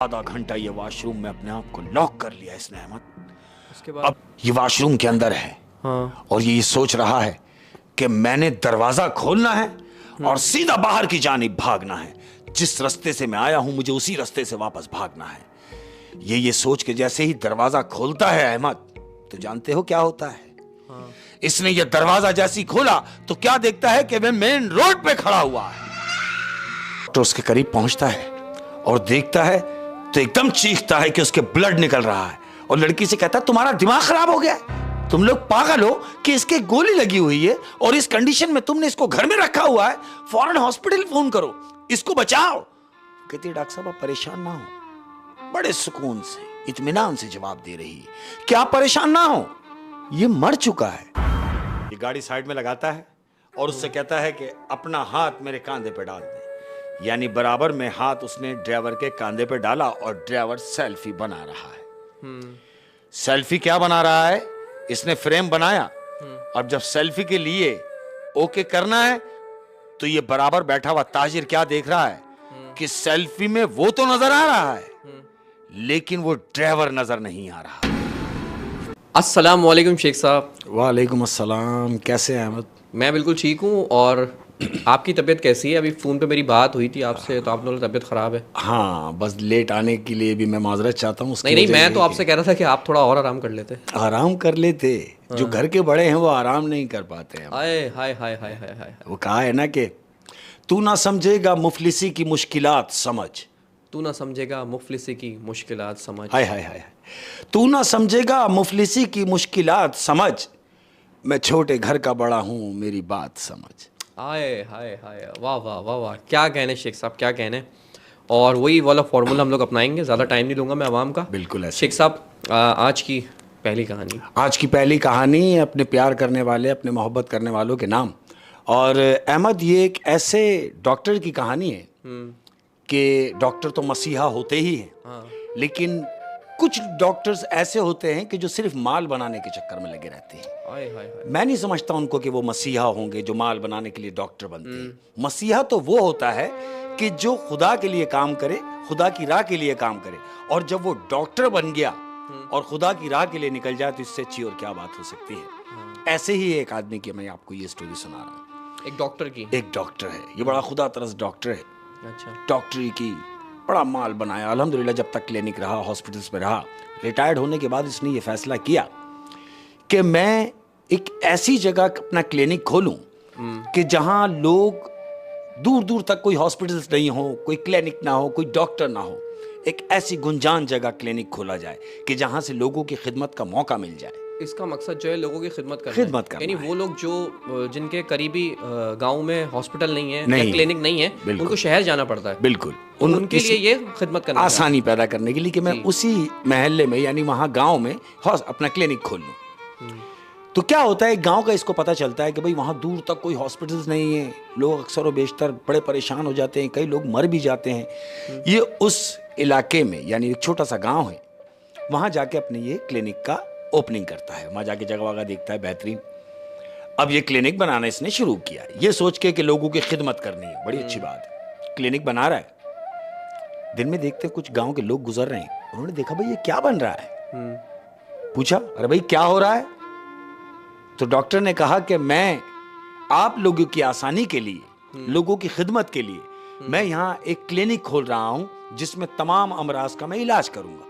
आधा घंटा ये वॉशरूम में अपने आप को लॉक कर लिया इसने अहमद। उसके बाद अब ये वॉशरूम के अंदर है। हाँ। और ये सोच रहा है कि मैंने दरवाजा खोलना है और सीधा बाहर की जानिब भागना है। जिस रास्ते से मैं आया हूं मुझे उसी रास्ते से वापस भागना है। ये सोच के जैसे ही दरवाजा खोलता है अहमद, तो जानते हो क्या होता है? हाँ। इसने ये दरवाजा जैसी खोला तो क्या देखता है कि वह मेन रोड पे खड़ा हुआ है। तो उसके करीब पहुंचता है और देखता है तो एकदम चीखता है कि उसके ब्लड निकल रहा है और लड़की से कहता है तुम्हारा दिमाग खराब हो गया है, तुम लोग पागल हो कि इसके गोली लगी हुई है और इस कंडीशन में तुमने इसको घर में रखा हुआ है, फौरन हॉस्पिटल फोन करो, इसको बचाओ। कहती है डॉक्टर साहब आप परेशान ना हो। बड़े सुकून से इत्मीनान से जवाब दे रही है कि आप परेशान ना हो, ये मर चुका है। ये गाड़ी साइड में लगाता है और उससे कहता है कि अपना हाथ मेरे कांधे पे डाल दे। यानी बराबर में हाथ उसने ड्राइवर के कांधे पे डाला और ड्राइवर सेल्फी बना रहा है। सेल्फी क्या बना रहा है? इसने फ्रेम बनाया। अब जब सेल्फी के लिए ओके करना है तो ये बराबर बैठा हुआ ताजिर क्या देख रहा है कि सेल्फी में वो तो नजर आ रहा है लेकिन वो ड्राइवर नजर नहीं आ रहा। अस्सलाम वालेकुम शेख साहब। वालेकुम अस्सलाम। कैसे हैं अहमद? मैं बिल्कुल ठीक हूँ। और आपकी तबीयत कैसी है? अभी फ़ोन पे मेरी बात हुई थी आपसे, तो आप लोगों की तबीयत ख़राब है। हाँ, बस लेट आने के लिए भी मैं माजरत चाहता हूँ। नहीं, मैं तो आपसे कह रहा था कि आप थोड़ा और आराम कर लेते। आराम कर लेते। जो घर के बड़े हैं वो आराम नहीं कर पाते हैं। हाय हाय हाय हाय हाय हाय। वो कहा है ना कि तू ना समझेगा मुफलिसी की मुश्किलात समझ। तू ना समझेगा मुफलिसी की मुश्किलात समझ। हाय हाय हाय। तू ना समझेगा मुफलिसी की मुश्किलात समझ, मैं छोटे घर का बड़ा हूँ मेरी बात समझ। हाय हाय हाय, वाह वाह वाह वाह, क्या कहने शेख साहब, क्या कहने। और वही वाला फार्मूला हम लोग अपनाएंगे। ज़्यादा टाइम नहीं दूंगा मैं आवाम का। बिल्कुल ऐसे। शेख साहब, आज की पहली कहानी। आज की पहली कहानी अपने प्यार करने वाले, अपने मोहब्बत करने वालों के नाम। और अहमद, ये एक ऐसे डॉक्टर की कहानी है कि डॉक्टर तो मसीहा होते ही हैं। हाँ। लेकिन कुछ डॉक्टर्स ऐसे होते हैं कि जो सिर्फ माल बनाने के चक्कर में लगे रहते हैं। हाय हाय हाय। मैं नहीं समझता उनको कि वो मसीहा होंगे जो माल बनाने के लिए डॉक्टर बनते हैं। मसीहा तो वो होता है कि जो खुदा के लिए काम करे, खुदा की राह के लिए काम करे। और जब वो डॉक्टर बन गया और खुदा की राह के लिए निकल जाए तो इससे अच्छी और क्या बात हो सकती है। ऐसे ही एक आदमी की मैं आपको ये स्टोरी सुना रहा हूँ। एक डॉक्टर की। एक डॉक्टर है, ये बड़ा खुदा तरस डॉक्टर है। अच्छा। डॉक्टरी की बड़ा माल बनाया अल्हम्दुलिल्लाह। जब तक क्लिनिक रहा, हॉस्पिटल्स में रहा, रिटायर्ड होने के बाद इसने ये फैसला किया कि मैं एक ऐसी जगह अपना क्लिनिक खोलूं कि जहां लोग दूर दूर तक, कोई हॉस्पिटल्स नहीं हो, कोई क्लिनिक ना हो, कोई डॉक्टर ना हो, एक ऐसी गुंजान जगह क्लिनिक खोला जाए कि जहां से लोगों की खिदमत का मौका मिल जाए। इसका मकसद जो है लोगों की खिदमत करना है। यानी वो लोग जो जिनके करीबी गांव में हॉस्पिटल नहीं है, या क्लिनिक नहीं है, उनको शहर जाना पड़ता है। बिल्कुल। उनके लिए ये खिदमत करना, आसानी पैदा करने के लिए कि मैं उसी महल्ले में यानी वहाँ गांव में अपना क्लिनिक खोल लूँ। तो क्या होता है, गांव का इसको पता चलता है कि भाई वहाँ दूर तक कोई हॉस्पिटल्स नहीं है, लोग अक्सर और बेशतर बड़े परेशान हो जाते हैं, कई लोग मर भी जाते हैं। ये उस इलाके में यानी एक छोटा सा गाँव है, वहाँ जाके अपने ये क्लिनिक का ओपनिंग करता है। वहाँ जाके जगह वगह देखता है बेहतरीन। अब ये क्लिनिक बनाना इसने शुरू किया, ये सोच के कि लोगों की खिदमत करनी है, बड़ी अच्छी बात है। क्लिनिक बना रहा है। दिन में देखते कुछ गांव के लोग गुजर रहे हैं, उन्होंने देखा भाई ये क्या बन रहा है। पूछा अरे भाई क्या हो रहा है? तो डॉक्टर ने कहा कि मैं आप लोगों की आसानी के लिए, लोगों की खिदमत के लिए मैं यहाँ एक क्लिनिक खोल रहा हूँ जिसमें तमाम अमराज का मैं इलाज करूंगा।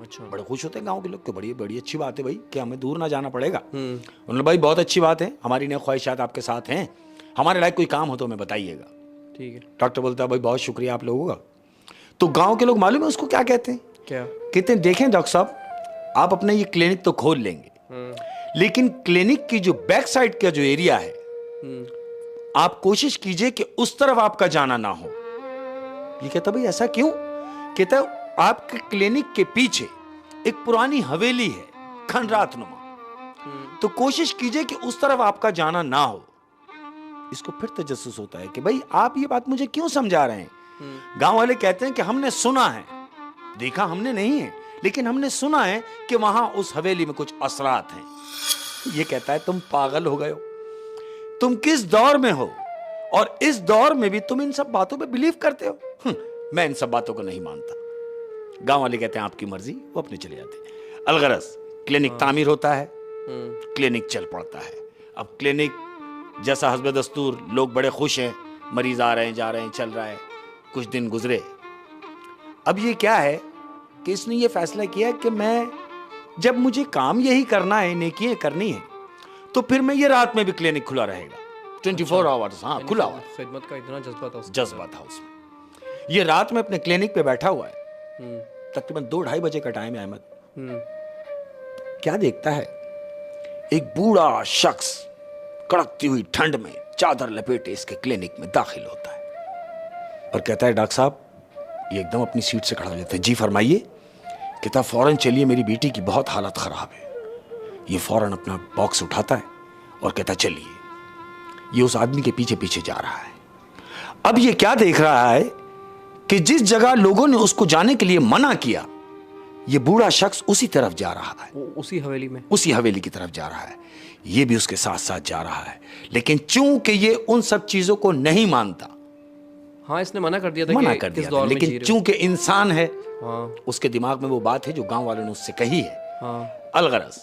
अच्छा। बड़े खुश होते हैं गांव के लोग कि बड़ी बड़ी अच्छी बात है भाई कि हमें दूर ना जाना पड़ेगा। उन्होंने भाई बहुत अच्छी बात है, हमारी नई ख्वाहिशात आपके साथ हैं, हमारे लायक कोई काम हो तो हमें बताइएगा। ठीक है। डॉक्टर बोलता है भाई बहुत शुक्रिया आप लोगों का। तो गांव के लोग मालूम है उसको क्या कहते हैं? क्या कहते हैं? देखें डॉक्टर साहब, आप अपने ये क्लिनिक तो खोल लेंगे लेकिन क्लिनिक की जो बैक साइड का जो एरिया है आप कोशिश कीजिए कि उस तरफ आपका जाना ना हो। ये कहता भाई ऐसा क्यों? कहता आपके क्लिनिक के पीछे एक पुरानी हवेली है खंडरात नुमा, तो कोशिश कीजिए कि उस तरफ आपका जाना ना हो। इसको फिर तजस्सुस होता है कि भाई आप ये बात मुझे क्यों समझा रहे हैं। गांव वाले कहते हैं कि हमने सुना है, देखा हमने नहीं है, लेकिन हमने सुना है कि वहां उस हवेली में कुछ असरात हैं। ये कहता है तुम पागल हो गए हो, तुम किस दौर में हो और इस दौर में भी तुम इन सब बातों पे बिलीव करते हो। मैं इन सब बातों को नहीं मानता। गांव वाले कहते हैं आपकी मर्जी, वो अपने चले जाते हैं। अलगरज क्लिनिक तामीर होता है, क्लिनिक चल पड़ता है। अब क्लिनिक जैसा हस्ब दस्तूर, लोग बड़े खुश हैं, मरीज आ रहे हैं, जा रहे हैं, चल रहा है। कुछ दिन गुजरे। अब ये क्या है कि इसने ये फैसला किया कि मैं, जब मुझे काम यही करना है, नेकियां करनी है, तो फिर मैं ये रात में भी क्लिनिक खुला रहेगा, 24 आवर्स। हाँ, खुला हुआ। खिदमत का इतना जज्बा था उसमें। ये रात में अपने क्लिनिक पे बैठा हुआ है, तकरीबन 2-2:30 बजे का टाइम है। अहमद क्या देखता है, एक बूढ़ा शख्स कड़कती हुई ठंड में चादर लपेटे इसके क्लिनिक में दाखिल होता है और कहता है, डॉक्टर साहब। ये एकदम अपनी सीट से खड़ा हो जाता है। जी फरमाइए। कहता, फौरन चलिए, मेरी बेटी की बहुत हालत खराब है। ये फौरन अपना बॉक्स उठाता है और कहता, चलिए। ये उस आदमी के पीछे पीछे जा रहा है। अब ये क्या देख रहा है कि जिस जगह लोगों ने उसको जाने के लिए मना किया, ये बूढ़ा शख्स उसी तरफ जा रहा है, उसी हवेली की तरफ जा रहा है। ये भी उसके साथ साथ जा रहा है, लेकिन चूंकि ये उन सब चीजों को नहीं मानता, हाँ, इसने मना कर दिया था, लेकिन चूंकि इंसान है, हाँ, उसके दिमाग में वो बात है जो गांव वालों ने उससे कही है। हाँ। अलगरज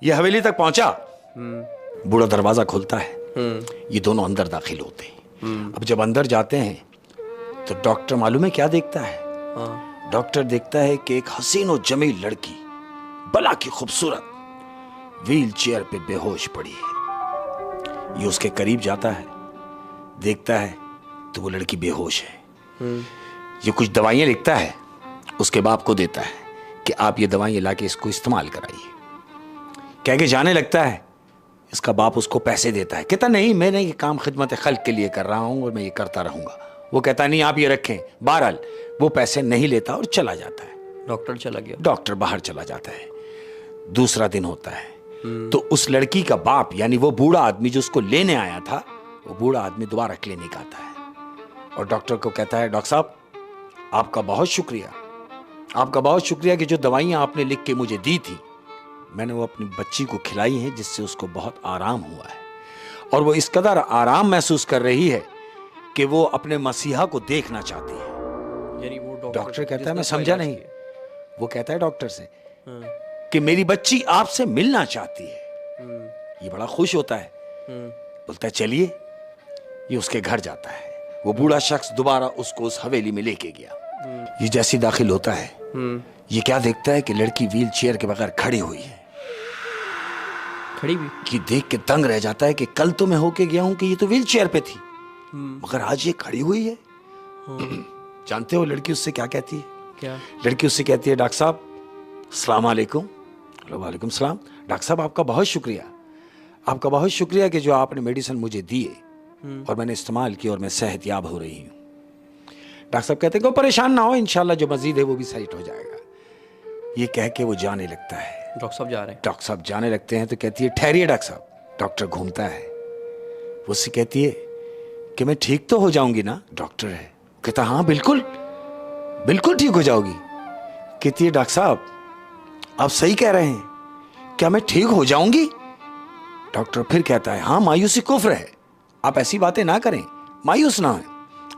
ये हवेली तक पहुंचा, बूढ़ा दरवाजा खोलता है, ये दोनों अंदर दाखिल होते हैं। अब जब अंदर जाते हैं तो डॉक्टर मालूम है क्या देखता है? हाँ। डॉक्टर देखता है कि एक हसीन और जमील लड़की, बला की खूबसूरत, व्हील चेयर पे बेहोश पड़ी है। ये उसके करीब जाता है, देखता है तो वो लड़की बेहोश है। ये कुछ दवाइयां लिखता है, उसके बाप को देता है कि आप ये दवाइयां लाके इसको इस्तेमाल कराइए। कह के जाने लगता है। इसका बाप उसको पैसे देता है। कहता, नहीं, मैंने ये काम खिदमत खल्क के लिए कर रहा हूं और मैं ये करता रहूंगा। वो कहता, नहीं, आप ये रखें। बहरहाल वो पैसे नहीं लेता और चला जाता है। डॉक्टर चला गया। डॉक्टर बाहर चला जाता है। दूसरा दिन होता है तो उस लड़की का बाप, यानी वो बूढ़ा आदमी जो उसको लेने आया था, वो बूढ़ा आदमी दोबारा क्लिनिक आता है और डॉक्टर को कहता है, डॉक्टर साहब, आपका बहुत शुक्रिया कि जो दवाइयां आपने लिख के मुझे दी थी, मैंने वो अपनी बच्ची को खिलाई हैं, जिससे उसको बहुत आराम हुआ है और वो इस कदर आराम महसूस कर रही है कि वो अपने मसीहा को देखना चाहती है। यानी वो डॉक्टर कहता है, मैं समझा नहीं। वो कहता है डॉक्टर से कि मेरी बच्ची आपसे मिलना चाहती है। ये बड़ा खुश होता है, बोलता है, चलिए। ये उसके घर जाता है। वो बूढ़ा शख्स दोबारा उसको उस हवेली में लेके गया। ये जैसी दाखिल होता है, ये क्या देखता है कि लड़की व्हील चेयर के बगैर खड़ी हुई है। खड़ी भी कि देख के दंग रह जाता है कि कल तो मैं होके गया हूं कि ये तो व्हील चेयर पे थी, मगर आज ये खड़ी हुई है। जानते हो लड़की उससे क्या कहती है? क्या? लड़की उससे कहती है, डॉक्टर साहब, अस्सलाम वालेकुम। वालेकुम सलाम। डॉक्टर साहब, आपका बहुत शुक्रिया कि जो आपने मेडिसिन मुझे दिए और मैंने इस्तेमाल की और मैं सेहतयाब हो रही हूँ। डॉक्टर साहब कहते हैं, कोई परेशान ना हो, इंशाल्लाह जो मजीद है वो भी सही हो जाएगा। ये कह के वो जाने लगता है। डॉक्टर साहब जा रहे हैं। डॉक्टर साहब जाने लगते हैं तो कहती है, ठहरिए डॉक्टर साहब। डॉक्टर घूमता है, वो उससे कहती है कि मैं ठीक तो हो जाऊंगी ना? डॉक्टर है, कहता, हाँ बिल्कुल ठीक हो जाओगी। कहती है, डॉक्टर साहब, आप सही कह रहे हैं, क्या मैं ठीक हो जाऊंगी? डॉक्टर फिर कहता है, हाँ, मायूसी कुफ्र है, आप ऐसी बातें ना करें, मायूस ना हो,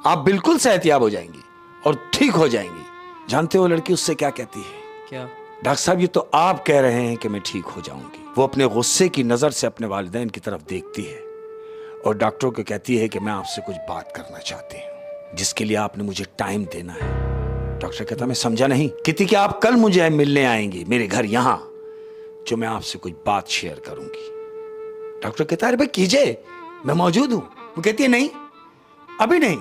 आप बिल्कुल सेहतयाब हो जाएंगी और ठीक हो जाएंगी। जानते हो लड़की उससे क्या कहती है? क्या? डॉक्टर साहब, ये तो आप कह रहे हैं कि मैं ठीक हो जाऊंगी। वो अपने गुस्से की नजर से अपने वालिदैन की तरफ देखती है और डॉक्टर को कहती है कि मैं आपसे कुछ बात करना चाहती हूँ, जिसके लिए आपने मुझे टाइम देना है। डॉक्टर कहता, मैं समझा नहीं। कहती कि आप कल मुझे मिलने आएंगी मेरे घर यहां, जो मैं आपसे कुछ बात शेयर करूंगी। डॉक्टर कहता है, अरे भाई कीजिए, मैं मौजूद हूं। वो कहती है, नहीं, अभी नहीं,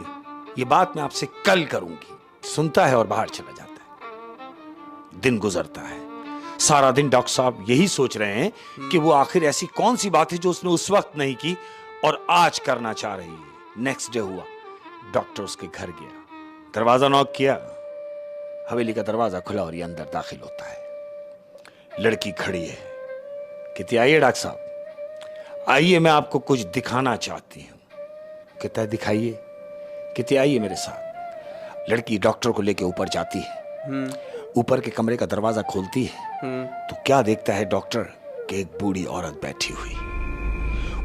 ये बात मैं आपसे कल करूंगी। सुनता है और बाहर चला जाता है। दिन गुजरता है। सारा दिन डॉक्टर साहब यही सोच रहे हैं कि वो आखिर ऐसी कौन सी बात है जो उसने उस वक्त नहीं की और आज करना चाह रही है। नेक्स्ट डे हुआ, डॉक्टर उसके घर गया, दरवाजा नॉक किया, हवेली का दरवाजा खुला और ये अंदर दाखिल होता है। लड़की खड़ी है, कहती, आइए डॉक्टर साहब, आइए, मैं आपको कुछ दिखाना चाहती हूं। कहता है, दिखाइए। कहती, आइए मेरे साथ। लड़की डॉक्टर को लेके ऊपर जाती है। ऊपर के कमरे का दरवाजा खोलती है तो क्या देखता है डॉक्टर कि एक बूढ़ी औरत बैठी हुई।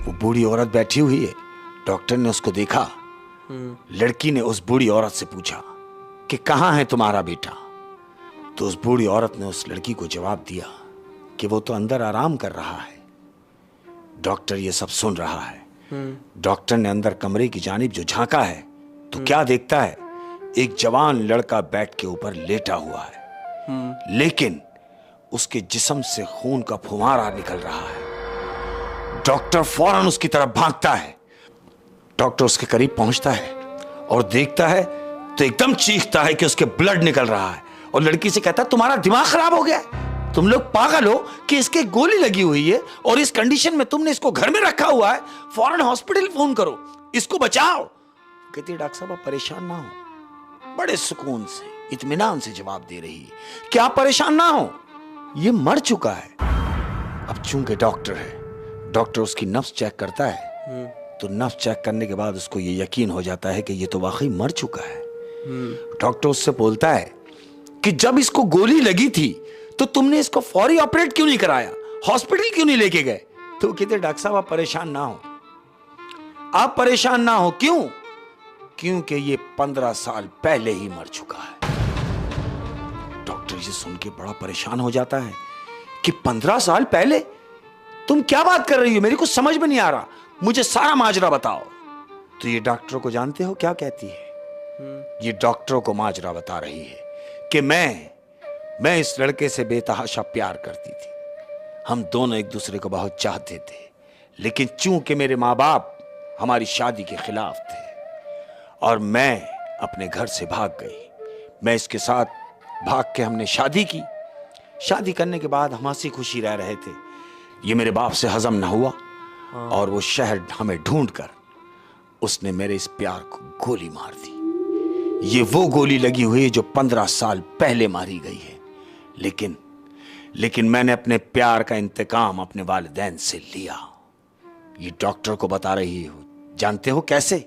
वो बूढ़ी औरत बैठी हुई है। डॉक्टर ने उसको देखा। लड़की ने उस बूढ़ी औरत से पूछा कि कहां है तुम्हारा बेटा? तो उस बूढ़ी औरत ने उस लड़की को जवाब दिया कि वो तो अंदर आराम कर रहा है। डॉक्टर ये सब सुन रहा है। डॉक्टर ने अंदर कमरे की जानिब जो झांका है तो क्या देखता है, एक जवान लड़का बेड के ऊपर लेटा हुआ है, लेकिन उसके जिस्म से खून का फुवारा निकल रहा है। डॉक्टर फौरन उसकी तरफ भागता है। डॉक्टर उसके करीब पहुंचता है और देखता है तो एकदम चीखता है कि उसके ब्लड निकल रहा है, और लड़की से कहता है तुम्हारा दिमाग खराब हो गया है, तुम लोग पागल हो कि इसके गोली लगी हुई है और इस कंडीशन में तुमने इसको घर में रखा हुआ है, फौरन हॉस्पिटल फोन करो, इसको बचाओ। कहती है डॉक्टर साहब आप परेशान ना हो। बड़े सुकून से इत्मीनान से जवाब दे रही है कि आप परेशान ना हो, ये मर चुका है। अब चूंकि डॉक्टर है, डॉक्टर उसकी नब्ज चेक करता है, तो नब्ज चेक करने के बाद उसको ये यकीन हो जाता है कि ये तो वाकई मर चुका है। डॉक्टर उससे बोलता है कि जब इसको गोली लगी थी तो तुमने इसको फौरी ऑपरेट क्यों नहीं कराया, हॉस्पिटल क्यों नहीं लेके गए? तो कहते डॉक्टर साहब आप परेशान ना हो, आप परेशान ना हो। क्यों? क्योंकि ये 15 साल पहले ही मर चुका है। डॉक्टर ये सुन के बड़ा परेशान हो जाता है कि 15 साल पहले? तुम क्या बात कर रही हो, मेरे को समझ में नहीं आ रहा, मुझे सारा माजरा बताओ। तो ये डॉक्टर को जानते हो क्या कहती है? ये डॉक्टरों को माजरा बता रही है कि मैं इस लड़के से बेतहाशा प्यार करती थी, हम दोनों एक दूसरे को बहुत चाहते थे, लेकिन चूंकि मेरे माँ बाप हमारी शादी के खिलाफ थे और मैं अपने घर से भाग गई। मैं इसके साथ भाग के हमने शादी की। शादी करने के बाद हम हंसी खुशी रह रहे थे। ये मेरे बाप से हजम ना हुआ और वो शहर हमें ढूंढकर उसने मेरे इस प्यार को गोली मार दी। ये वो गोली लगी हुई है जो 15 साल पहले मारी गई है, लेकिन मैंने अपने प्यार का इंतकाम अपने वालिदैन से लिया। ये डॉक्टर को बता रही हो, जानते हो कैसे?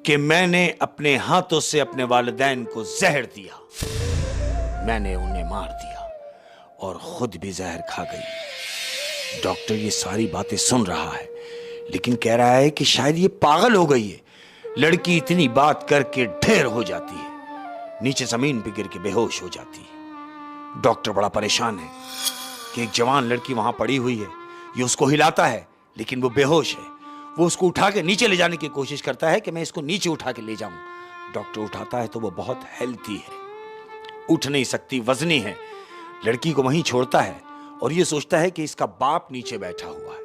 कि मैंने अपने हाथों से अपने वालिदैन को जहर दिया, मैंने उन्हें मार दिया और खुद भी जहर खा गई। डॉक्टर ये सारी बातें सुन रहा है, लेकिन कह रहा है कि शायद ये पागल हो गई है। लड़की इतनी बात करके ढेर हो जाती है, नीचे जमीन पे गिर के बेहोश हो जाती है। डॉक्टर बड़ा परेशान है कि एक जवान लड़की वहां पड़ी हुई है, ये उसको हिलाता है लेकिन वो बेहोश है। वो उसको उठा के नीचे ले जाने की कोशिश करता है कि मैं इसको नीचे उठा के ले जाऊं। डॉक्टर उठाता है तो वो बहुत हेल्थी है, उठ नहीं सकती, वजनी है। लड़की को वहीं छोड़ता है और ये सोचता है कि इसका बाप नीचे बैठा हुआ है,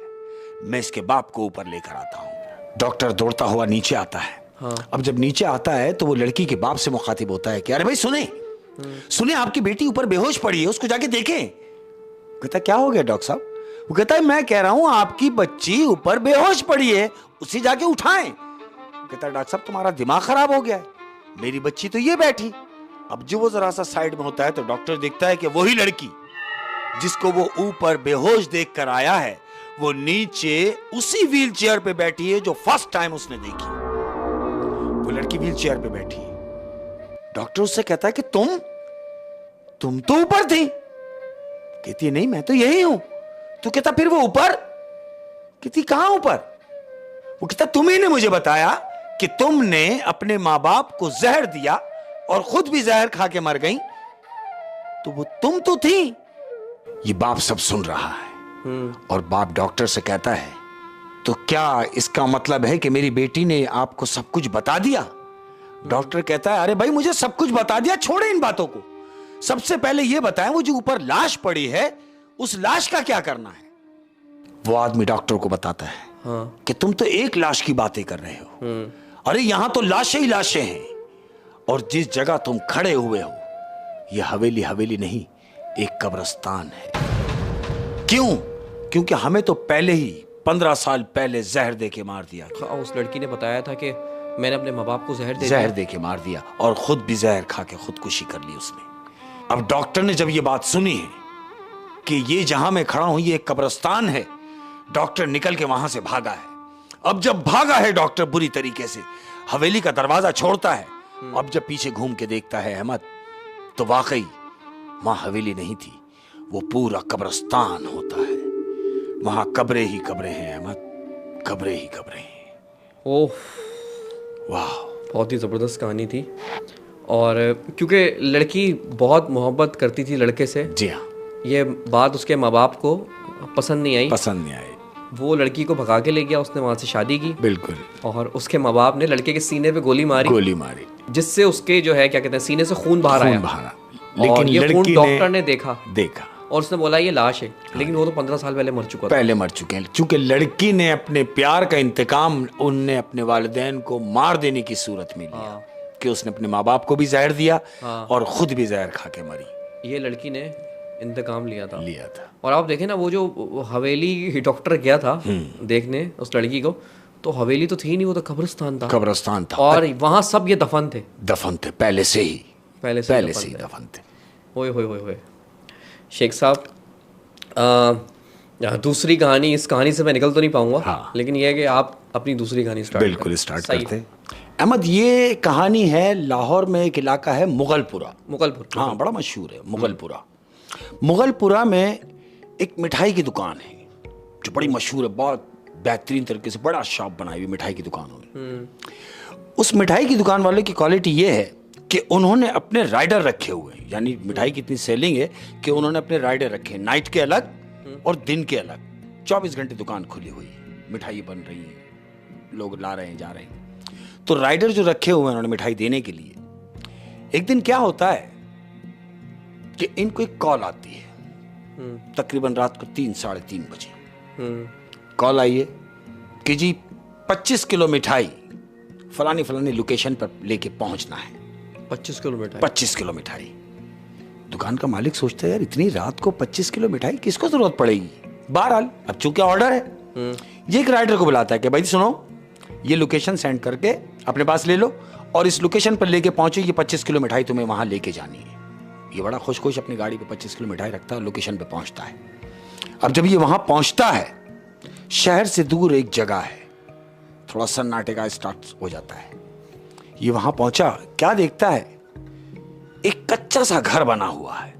मैं इसके बाप को ऊपर लेकर आता हूं। डॉक्टर दौड़ता हुआ नीचे आता है। अब जब नीचे आता है तो वो लड़की के बाप से मुखातिब होता है कि अरे भाई सुने आपकी बेटी ऊपर बेहोश पड़ी है, उसको जाके देखें। कहता क्या हो गया डॉक्टर साहब? वो कहता है मैं कह रहा हूं आपकी बच्ची ऊपर बेहोश पड़ी है, उसे जाके उठाएं। कहता डॉक्टर साहब तुम्हारा दिमाग खराब हो गया है, मेरी बच्ची तो ये बैठी। अब जो वो जरा सा साइड में होता है तो डॉक्टर देखता है कि वही लड़की जिसको वो ऊपर बेहोश देख कर आया है, वो नीचे उसी व्हील चेयर पे बैठी है जो फर्स्ट टाइम उसने देखी। वो लड़की व्हील चेयर पे बैठी है। डॉक्टर उससे कहता है कि तुम तो ऊपर थी। कहती है नहीं मैं तो यही हूं। तो कहता फिर वो ऊपर? कहती कहां ऊपर? वो कहता तुम्ही ने मुझे बताया कि तुमने अपने मां बाप को जहर दिया और खुद भी जहर खा के मर गई, तो वो तुम तो थी। ये बाप सब सुन रहा है और बाप डॉक्टर से कहता है तो क्या इसका मतलब है कि मेरी बेटी ने आपको सब कुछ बता दिया? डॉक्टर कहता है अरे भाई मुझे सब कुछ बता दिया, छोड़े इन बातों को। सबसे पहले यह बताएं वो जो ऊपर लाश पड़ी है उस लाश का क्या करना है? वो आदमी डॉक्टर को बताता है कि तुम तो एक लाश की बातें कर रहे हो, अरे यहां तो लाशें ही लाशें हैं, और जिस जगह तुम खड़े हुए हो यह हवेली नहीं, एक कब्रिस्तान है। क्यों? क्योंकि हमें तो पहले ही 15 साल पहले जहर दे के मार दिया था। उस लड़की ने बताया था कि मैंने अपने माँ बाप को जहर दे के मार दिया और खुद भी जहर खा के खुदकुशी कर ली उसने। अब डॉक्टर ने जब ये बात सुनी है कि ये जहां मैं खड़ा हूं ये एक कब्रिस्तान है, डॉक्टर निकल के वहां से भागा है। अब जब भागा है डॉक्टर बुरी तरीके से, हवेली का दरवाजा छोड़ता है। अब जब पीछे घूम के देखता है अहमद, तो वाकई वहां हवेली नहीं थी, वो पूरा कब्रिस्तान होता है। वहां कब्रें ही कब्रें हैं अहमद, कब्रें ही कब्रें हैं। ओह वाह, बहुत ही ज़बरदस्त कहानी थी। और क्योंकि लड़की बहुत मोहब्बत करती थी लड़के से। जी हाँ। ये बात उसके माँ बाप को पसंद नहीं आई। वो लड़की को भगा के ले गया, उसने वहाँ से शादी की। बिल्कुल। और उसके माँ बाप ने लड़के के सीने पे गोली मारी जिससे उसके जो है क्या कहते हैं सीने से खून बाहर आया। लेकिन ये खून डॉक्टर ने देखा और उसने बोला ये लाश है। लेकिन वो तो 15 साल पहले मर चुके हैं। चूंकि लड़की ने अपने प्यार का इंतकाम उनने अपने वालिदैन को मार देने की सूरत में लिया कि उसने अपने माँ बाप को भी जहर दिया और खुद भी जहर खा के मरी। ये लड़की ने इंतकाम लिया था। और आप देखें ना, वो जो हवेली डॉक्टर गया था देखने उस लड़की को, तो हवेली तो थी नहीं, वो तो कब्रिस्तान था। और वहाँ सब ये दफन थे पहले से ही दफन थे। ओए शेख साहब, दूसरी कहानी, इस कहानी से मैं निकल तो नहीं पाऊंगा। लेकिन ये है कि आप अपनी दूसरी कहानी स्टार्ट करते हैं। अहमद, ये कहानी है लाहौर में, एक इलाका है मुगलपुरा। हाँ, बड़ा मशहूर है मुगलपुरा में एक मिठाई की दुकान है जो बड़ी मशहूर है, बहुत बेहतरीन तरीके से बड़ा शॉप बनाई हुई मिठाई की दुकान है। उस मिठाई की दुकान वाले की क्वालिटी ये है कि उन्होंने अपने राइडर रखे हुए हैं, यानी मिठाई की इतनी सेलिंग है कि उन्होंने अपने राइडर रखे हैं, नाइट के अलग और दिन के अलग। 24 घंटे दुकान खुली हुई है, मिठाई बन रही है, लोग ला रहे हैं, जा रहे हैं। तो राइडर जो रखे हुए हैं उन्होंने मिठाई देने के लिए, एक दिन क्या होता है कि इनको एक कॉल आती है, तकरीबन रात को 3, साढ़े 3 बजे कॉल आई है कि जी 25 किलो मिठाई फलानी लोकेशन पर लेके पहुंचना है। 25 किलो मिठाई। दुकान का मालिक सोचता है यार इतनी रात को 25 किलो मिठाई किसको जरूरत पड़ेगी। बहरहाल अब चूंकि ऑर्डर है, ये एक राइडर को बुलाता है कि भाई सुनो, ये लोकेशन सेंड करके अपने पास ले लो और इस लोकेशन पर लेके पहुंचो, ये 25 किलो मिठाई तुम्हें वहां लेके जानी है। ये बड़ा खुश अपनी गाड़ी पे 25 किलो मिठाई रखता है, लोकेशन पे पहुंचता है। अब जब ये वहां पहुंचता है, शहर से दूर एक जगह है, थोड़ा सन्नाटे का स्टार्ट हो जाता है। ये वहां पहुंचा, क्या देखता है, एक कच्चा सा घर बना हुआ है,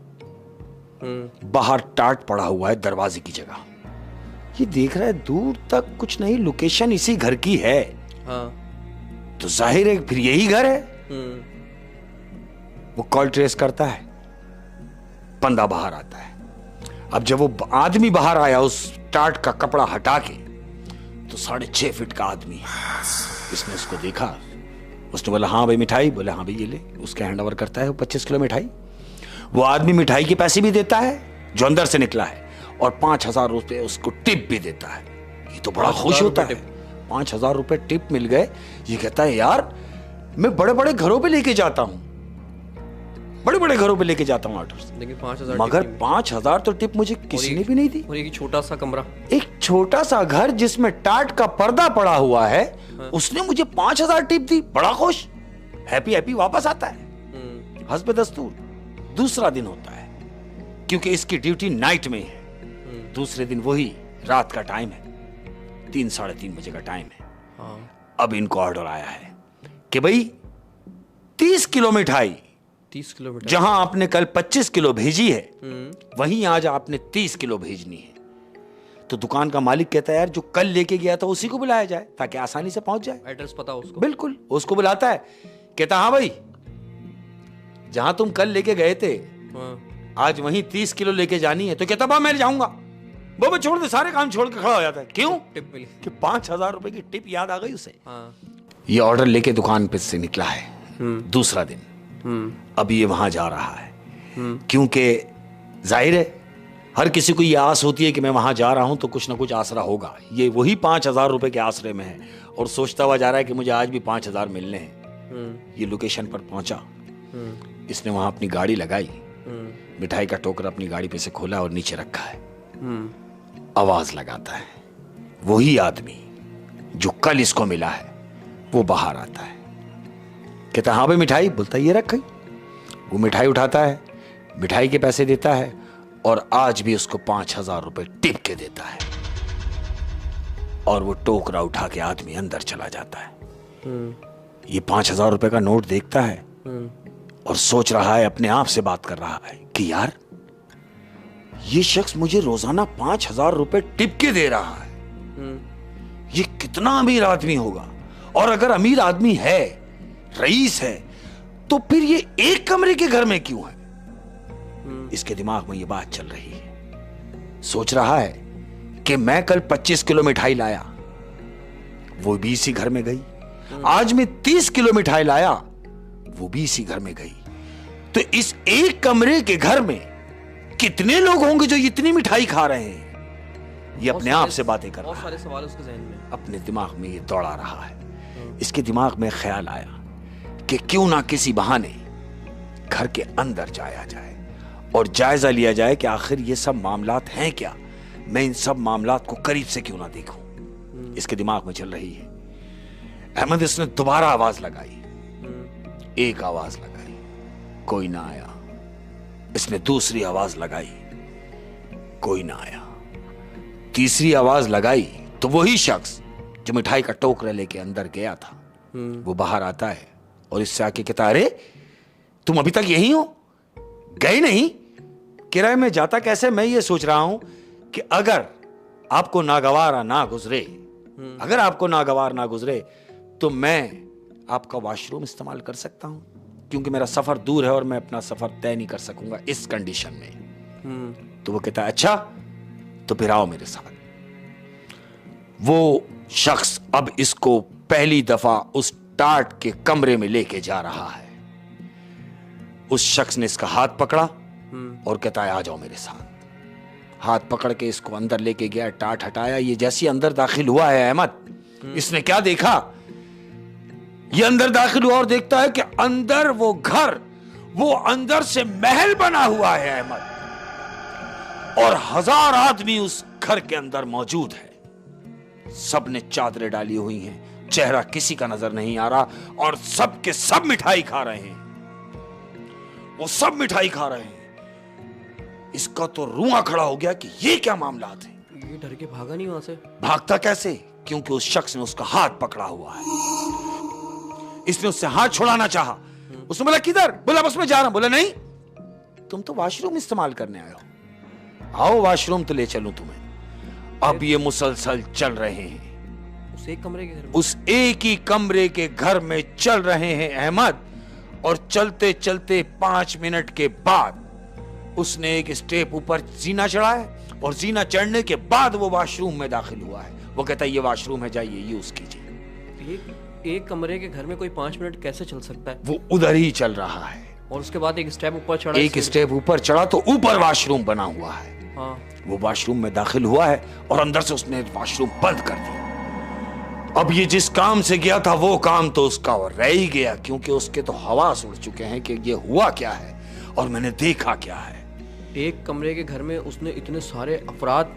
बाहर टाट पड़ा हुआ है दरवाजे की जगह। ये देख रहा है दूर तक कुछ नहीं, लोकेशन इसी घर की है। तो जाहिर है फिर यही घर है। वो कॉल ट्रेस करता है, बंदा बाहर आता है। अब जब वो आदमी बाहर आया उस टाट का कपड़ा हटा के, तो 6.5 फीट का आदमी है। इसने उसको देखा, उसने बोला हाँ भाई मिठाई, बोले हाँ भाई ये ले। उसके हैंड ओवर करता है वो 25 किलो मिठाई। वो आदमी मिठाई के पैसे भी देता है जो अंदर से निकला है और 5,000 रुपये उसको टिप भी देता है। ये तो बड़ा खुश होता है, 5,000 रुपये टिप मिल गए। ये कहता है यार मैं बड़े बड़े घरों पे लेके जाता हूँ, ऑर्डर, लेकिन 5,000 मगर 5,000 तो टिप मुझे किसी ने भी नहीं दी। और एक छोटा सा कमरा, एक छोटा सा घर जिसमें टाट का पर्दा पड़ा हुआ है, उसने मुझे 5,000 टिप दी। बड़ा खुश, हैप्पी वापस आता है हस्बे दस्तूर। दूसरा दिन होता है, क्योंकि इसकी ड्यूटी नाइट में है। दूसरे दिन वही रात का टाइम है, 3, साढ़े 3 बजे का टाइम है। अब इनको ऑर्डर आया है कि भाई 30 किलो मिठाई, जहां आपने कल 25 किलो भेजी है, वहीं आज आपने 30 किलो भेजनी है। तो दुकान का मालिक कहता है यार जो कल लेके गया था उसी को बुलाया जाए ताकि आसानी से पहुंच जाए। एड्रेस पता उसको? बिल्कुल, उसको बुलाता है। कहता हाँ भाई, जहां तुम कल लेके गए थे आज वहीं 30 किलो लेके जानी है। तो कहता बा मैं जाऊंगा। वो छोड़ दे, सारे काम छोड़ के खड़ा हो जाता है। क्यों? टिप मिली कि 5,000 रुपए की टिप याद आ गई उसे। ये ऑर्डर लेके दुकान पे से निकला है। दूसरा दिन, अब ये वहां जा रहा है, क्योंकि जाहिर है हर किसी को ये आस होती है कि मैं वहां जा रहा हूं तो कुछ ना कुछ आसरा होगा। ये वही 5,000 रुपए के आसरे में है और सोचता हुआ जा रहा है कि मुझे आज भी 5,000 मिलने हैं। ये लोकेशन पर पहुंचा, इसने वहां अपनी गाड़ी लगाई, मिठाई का टोकरा अपनी गाड़ी पे से खोला और नीचे रखा है। आवाज लगाता है, वही आदमी जो कल इसको मिला है वो बाहर आता है। कहता हाँ भाई मिठाई, बोलता ये रख गई। वो मिठाई उठाता है, मिठाई के पैसे देता है और आज भी उसको 5,000 रुपए टिप के देता है। और वो टोकरा उठा के आदमी अंदर चला जाता है। ये 5,000 रुपए का नोट देखता है और सोच रहा है, अपने आप से बात कर रहा है कि यार ये शख्स मुझे रोजाना 5,000 रुपए टिप के दे रहा है। ये कितना अमीर आदमी होगा। और अगर अमीर आदमी है, रईस है, तो फिर ये एक कमरे के घर में क्यों है? इसके दिमाग में ये बात चल रही है। सोच रहा है कि मैं कल 25 किलो मिठाई लाया, वो भी इसी घर में गई। आज मैं 30 किलो मिठाई लाया, वो भी इसी घर में गई। तो इस एक कमरे के घर में कितने लोग होंगे जो इतनी मिठाई खा रहे हैं? ये अपने आप से बातें कर रहा है। बहुत सारे सवाल उसके ज़हन में, अपने दिमाग में ये दौड़ा रहा है। इसके दिमाग में ख्याल आया कि क्यों ना किसी बहाने घर के अंदर जाया जाए और जायजा लिया जाए कि आखिर ये सब मामलात हैं क्या। मैं इन सब मामलात को करीब से क्यों ना देखूं। इसके दिमाग में चल रही है। अहमद इसने दोबारा आवाज लगाई, एक आवाज लगाई, कोई ना आया। इसने दूसरी आवाज लगाई, कोई ना आया। तीसरी आवाज लगाई तो वही शख्स जो मिठाई का टोकरा लेके अंदर गया था वो बाहर आता है और इससे आके कहता, अरे तुम अभी तक यही हो, गए नहीं? किराए में जाता कैसे? मैं ये सोच रहा हूं कि अगर आपको नागवार ना गुजरे, अगर आपको नागवार ना गुजरे तो मैं आपका वॉशरूम इस्तेमाल कर सकता हूं, क्योंकि मेरा सफर दूर है और मैं अपना सफर तय नहीं कर सकूंगा इस कंडीशन में। तो वो कहता है, अच्छा तो फिर आओ मेरे साथ। वो शख्स अब इसको पहली दफा उस टाट के कमरे में लेके जा रहा है। उस शख्स ने इसका हाथ पकड़ा और कहता है, आ जाओ मेरे साथ। हाथ पकड़ के इसको अंदर लेके गया, टाट हटाया। ये जैसे अंदर दाखिल हुआ है अहमद, इसने क्या देखा? ये अंदर दाखिल हुआ और देखता है कि अंदर वो घर, वो अंदर से महल बना हुआ है अहमद, और 1000 आदमी उस घर के अंदर मौजूद है। सबने चादरें डाली हुई हैं, चेहरा किसी का नजर नहीं आ रहा, और सब के सब मिठाई खा रहे हैं। वो सब मिठाई खा रहे हैं। इसका तो रुआ खड़ा हो गया कि ये क्या मामला है। ये डर के भागा नहीं वहां से। भागता कैसे? क्योंकि उस शख्स ने उसका हाथ पकड़ा हुआ है। इसने उससे हाथ छुड़ाना चाहा। उसने बोला, किधर? बोला, बस मैं जा रहा हूं। बोला, नहीं, तुम तो वॉशरूम इस्तेमाल करने आए हो, आओ वॉशरूम तो ले चलूं तुम्हें। अब ये मुसलसल चल रहे हैं उस एक कमरे के घर में, उस एक ही कमरे के घर में चल रहे हैं अहमद। और चलते चलते 5 मिनट के बाद उसने एक स्टेप ऊपर जीना चढ़ा है, और जीना चढ़ने के बाद वो वॉशरूम में दाखिल हुआ है। वो कहता है, ये वॉशरूम है, जाइए यूज कीजिए। एक कमरे के घर में कोई 5 मिनट कैसे चल सकता है? वो उधर ही चल रहा है। और उसके बाद एक स्टेप ऊपर चढ़ा, एक स्टेप ऊपर चढ़ा तो ऊपर वॉशरूम बना हुआ है। हाँ। वो वॉशरूम में दाखिल हुआ है और अंदर से उसने वॉशरूम बंद कर दिया। अब ये जिस काम से गया था वो काम तो उसका रह ही गया, क्योंकि उसके तो हवास उड़ चुके हैं कि ये हुआ क्या है और मैंने देखा क्या है। एक कमरे के घर में उसने इतने सारे अफराद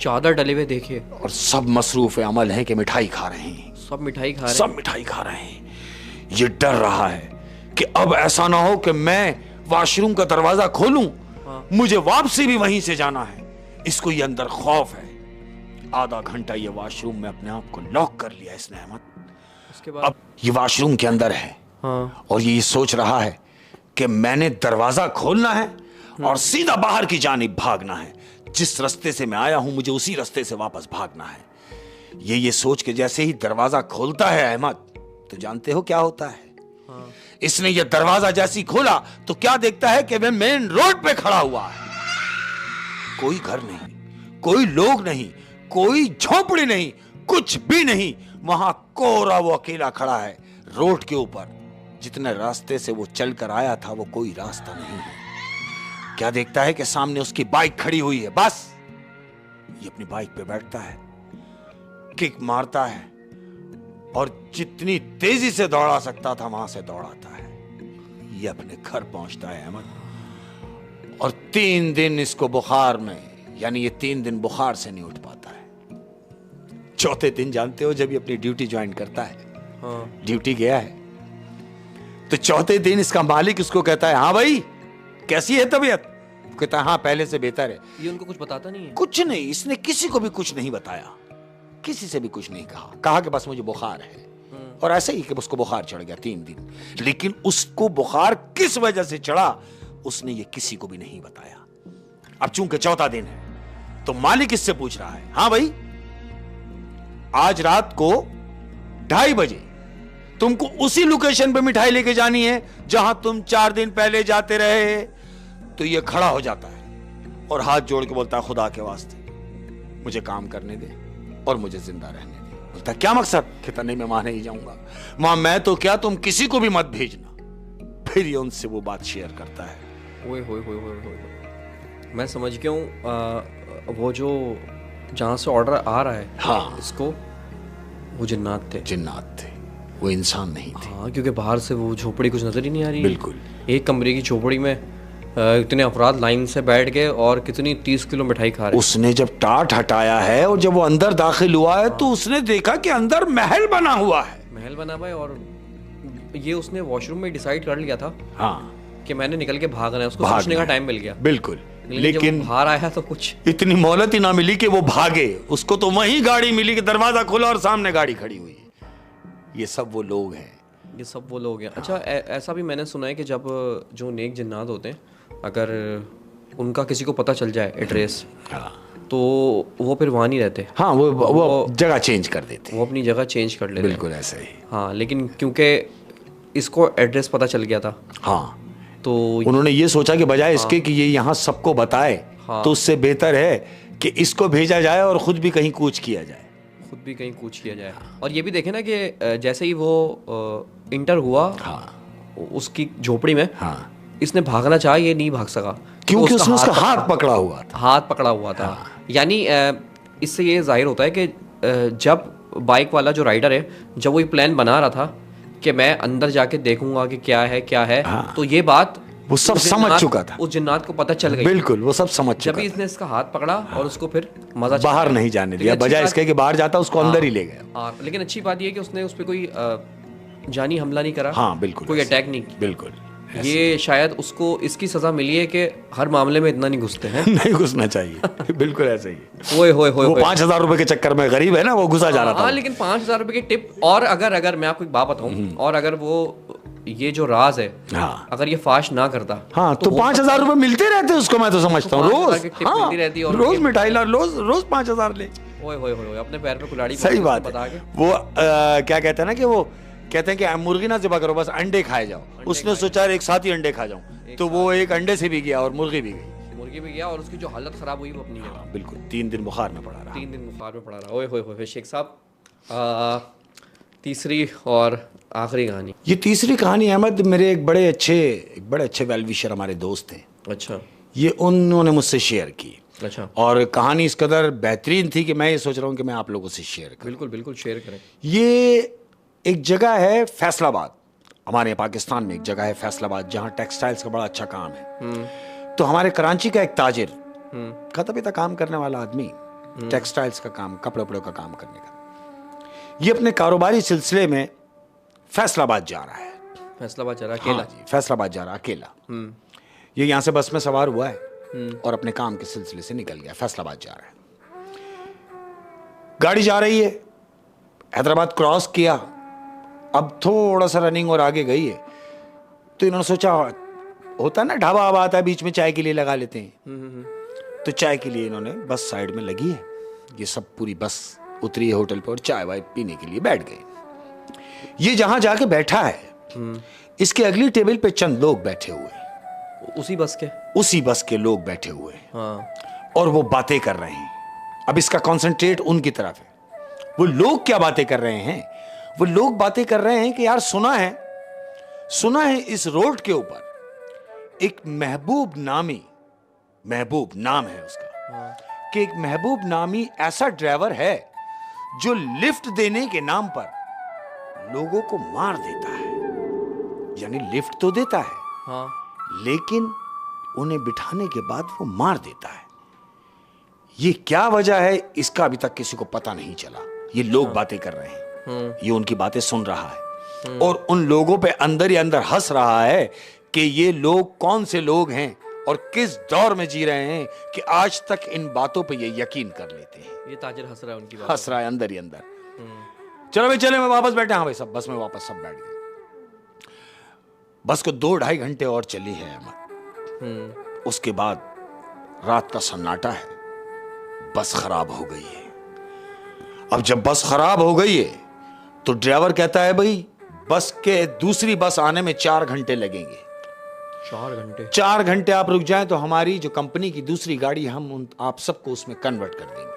चादर डले हुए देखे, और सब मसरूफ अमल हैं कि मिठाई खा रहे हैं। सब मिठाई खा रहे हैं, सब मिठाई खा रहे हैं। ये डर रहा है कि अब ऐसा ना हो कि मैं वॉशरूम का दरवाजा खोलूं, मुझे वापसी भी वहीं से जाना है। इसको ये अंदर खौफ है। आधा घंटा ये वॉशरूम में अपने आप को लॉक कर लिया इसने अहमद। उसके बाद अब ये वॉशरूम के अंदर है। हाँ। और ये सोच रहा है कि मैंने दरवाजा खोलना है और सीधा बाहर की जानिब भागना है। जिस रास्ते से मैं आया हूं मुझे उसी रास्ते से वापस भागना है। ये सोच के जैसे ही दरवाजा खोलता है अहमद, तो जानते हो क्या होता है? हाँ। इसने ये दरवाजा जैसे ही खोला तो क्या देखता है कि वह मेन रोड पे खड़ा हुआ है। कोई घर नहीं, कोई लोग नहीं, कोई झोपड़ी नहीं, कुछ भी नहीं। वहां कोरा वो अकेला खड़ा है रोड के ऊपर। जितने रास्ते से वो चलकर आया था वो कोई रास्ता नहीं है। क्या देखता है कि सामने उसकी बाइक खड़ी हुई है। बस ये अपनी बाइक पे बैठता है, किक मारता है और जितनी तेजी से दौड़ा सकता था वहां से दौड़ाता है। ये अपने घर पहुंचता है अहमद। और 3 दिन इसको बुखार में, यानी ये 3 दिन बुखार से नहीं उठ पाता है। चौथे दिन जानते हो जब ये अपनी ड्यूटी ज्वाइन करता है, हाँ। ड्यूटी गया है तो चौथे दिन इसका मालिक उसको कहता है, हाँ भाई कैसी है तबीयत? कहता है, हाँ पहले से बेहतर है। ये उनको कुछ बताता नहीं है? कुछ नहीं, इसने किसी को भी कुछ नहीं बताया, किसी से भी कुछ नहीं कहा कि बस मुझे बुखार है। और ऐसे ही कि उसको बुखार चढ़ गया 3 दिन। लेकिन उसको बुखार किस वजह से चढ़ा उसने ये किसी को भी नहीं बताया। अब चूंकि चौथा दिन है तो मालिक इससे पूछ रहा है, हाँ भाई आज रात को 2:30 बजे तुमको उसी लोकेशन पे मिठाई लेके जानी है जहां तुम 4 दिन पहले जाते रहे। तो ये खड़ा हो जाता है और हाथ जोड़ के बोलता है, खुदा के वास्ते मुझे काम करने दे और मुझे जिंदा रहने दे। बोलता है, क्या मकसद? कहता, नहीं मैं वहां नहीं जाऊंगा, वहां मैं तो क्या तुम किसी को भी मत भेजना। फिर ये उनसे वो बात शेयर करता है। मैं समझ गया हूँ, वो जो जहाँ से ऑर्डर आ रहा है, हाँ, इसको, वो जिन्नात थे, वो इंसान नहीं थे। हाँ, क्योंकि बाहर से वो झोपड़ी कुछ नजर ही नहीं आ रही। बिल्कुल। एक कमरे की झोपड़ी में इतने अफराद लाइन से बैठ गए और कितनी 30 किलो मिठाई खा रहे। उसने जब टाट हटाया है और जब वो अंदर दाखिल हुआ है, तो उसने देखा कि अंदर महल बना हुआ है। महल बना हुआ है, और ये उसने वॉशरूम में डिसाइड कर लिया था, हाँ, कि मैंने निकल के भागना है। उसको सोचने का टाइम मिल गया। बिल्कुल। लेकिन बाहर आया तो कुछ इतनी मोहलत ही ना मिली कि वो भागे। उसको तो वही गाड़ी मिली कि दरवाजा खुला और सामने गाड़ी खड़ी हुई है। ये सब वो लोग हैं। अच्छा, ऐसा भी मैंने सुना है कि जब जो नेक जिन्नात होते हैं, अगर उनका किसी को पता चल जाए एड्रेस, तो वो फिर वहाँ नहीं रहते। हाँ, वो जगह चेंज कर देते, वो अपनी जगह चेंज कर लेते। बिल्कुल ऐसे ही। हाँ, लेकिन क्योंकि इसको एड्रेस पता चल गया था, हाँ, तो उन्होंने ये सोचा कि बजाय इसके कि ये यहाँ सबको बताए, तो उससे बेहतर है कि इसको भेजा जाए और खुद भी कहीं कूच किया जाए। और ये भी देखे ना कि जैसे ही वो इंटर हुआ, हाँ, उसकी झोपड़ी में, हाँ, इसने भागना चाहा, ये नहीं भाग सका क्योंकि उसने उसका हाथ पकड़ा हुआ था। हाँ। यानी इससे ये जाहिर होता है कि जब बाइक वाला जो राइडर है, जब वो ये प्लान बना रहा था कि मैं अंदर जाके देखूंगा कि क्या है, हाँ, तो ये बात वो सब समझ चुका था। उस जिन्नात को पता चल गई। बिल्कुल, वो सब समझ चुका। जब इसने इसका हाथ पकड़ा, हाँ, और उसको फिर मजा बाहर नहीं जाने दिया, बजाय इसके कि बाहर जाता उसको अंदर ही ले गया। हाँ, लेकिन अच्छी बात ये है कि उसने उस पर कोई जानी हमला नहीं करा। हाँ, बिल्कुल, कोई अटैक नहीं किया। बिल्कुल। ये शायद उसको इसकी सजा मिली है कि हर मामले में इतना नहीं घुसते हैं। नहीं घुसना चाहिए। बिल्कुल ऐसे ही। वो 5,000 रुपए के चक्कर में गरीब है ना, वो घुसा जा रहा था। हाँ, लेकिन 5,000 रुपए की टिप, और अगर मैं आपको एक बात बताऊं, और अगर वो ये जो राज है, हाँ, अगर ये फाश ना करता, हाँ, तो 5,000 रुपए मिलते रहते उसको। मैं तो समझता हूँ रोज, हाँ, रोज मिठाई ला, रोज 5,000 ले। अपने पैर पे कुल्हाड़ी। सही बात है। वो क्या कहते हैं ना कि वो कहते हैं कि मुर्गी ना ज़िबा करो, बस अंडे खाए जाओ। उसने सोचा एक साथ ही अंडे खा जाऊं, तो वो एक अंडे से भी गया और मुर्गी भी गई। और उसकी जो हालत खराब हुई वो अपनी जगह। बिल्कुल। 3 दिन बुखार में पड़ा रहा। ओए शेख साहब, तीसरी और आखिरी कहानी। ये तीसरी कहानी अहमद, मेरे एक बड़े अच्छे वेल विशर हमारे दोस्त हैं। अच्छा। ये उन्होंने मुझसे शेयर की। अच्छा। और कहानी इस कदर बेहतरीन थी कि मैं ये सोच रहा हूँ कि मैं आप लोगों से शेयर करूँ। बिल्कुल शेयर करें। ये एक जगह है फैसलाबाद, हमारे पाकिस्तान में एक जगह है फैसलाबाद, जहाँ टेक्सटाइल्स का बड़ा अच्छा काम है। तो हमारे कराची का एक ताजिर, खाता पीता काम करने वाला आदमी, टेक्सटाइल्स का काम, कपड़े उपड़े का काम करने का, ये अपने कारोबारी सिलसिले में फैसलाबाद जा रहा है। अकेला? हाँ जी, फैसलाबाद जा रहा अकेला। ये यहाँ से बस में सवार हुआ है और अपने काम के सिलसिले से निकल गया, फैसलाबाद जा रहा है। गाड़ी जा रही है, हैदराबाद क्रॉस किया, अब थोड़ा सा रनिंग और आगे गई है, तो इन्होंने सोचा, होता है ना ढाबा आता है बीच में, चाय के लिए लगा लेते हैं। तो चाय के लिए इन्होंने बस साइड में लगी है, ये सब पूरी बस उतरी है होटल पर और चाय वाय पीने के लिए बैठ गए। ये जहां जाके बैठा है, इसके अगली टेबल पे चंद लोग बैठे हुए हैं, उसी बस के लोग बैठे हुए हैं। हाँ। और वो बातें कर रहे हैं। अब इसका कॉन्सेंट्रेट उनकी तरफ है। वो लोग क्या बातें कर रहे हैं? वो लोग बातें कर रहे हैं कि यार सुना है इस रोड के ऊपर एक महबूब नाम है उसका। हाँ। कि एक महबूब नामी ऐसा ड्राइवर है जो लिफ्ट देने के नाम पर लोगों को मार देता है। यानी लिफ्ट तो देता है, हाँ, लेकिन उन्हें बिठाने के बाद वो मार देता है। ये क्या वजह है, इसका अभी तक किसी को पता नहीं चला। ये लोग बातें कर रहे हैं, ये उनकी बातें सुन रहा है और उन लोगों पे अंदर ही अंदर हंस रहा है कि ये लोग कौन से लोग हैं और किस दौर में जी रहे हैं कि आज तक इन बातों पे ये यकीन कर लेते हैं। ये ताजिर हंस रहा है, उनकी हंस रहा है अंदर ही अंदर। चलो भाई चले, मैं वापस बैठे। हाँ भाई, सब बस में वापस सब बैठ गए। बस को 2-2.5 घंटे और चली है अहमद। उसके बाद रात का सन्नाटा है, बस खराब हो गई है। अब जब बस खराब हो गई है तो ड्राइवर कहता है भाई बस के दूसरी बस आने में 4 घंटे लगेंगे। 4 घंटे? 4 घंटे आप रुक जाएं तो हमारी जो कंपनी की दूसरी गाड़ी हम आप सबको उसमें कन्वर्ट कर देंगे।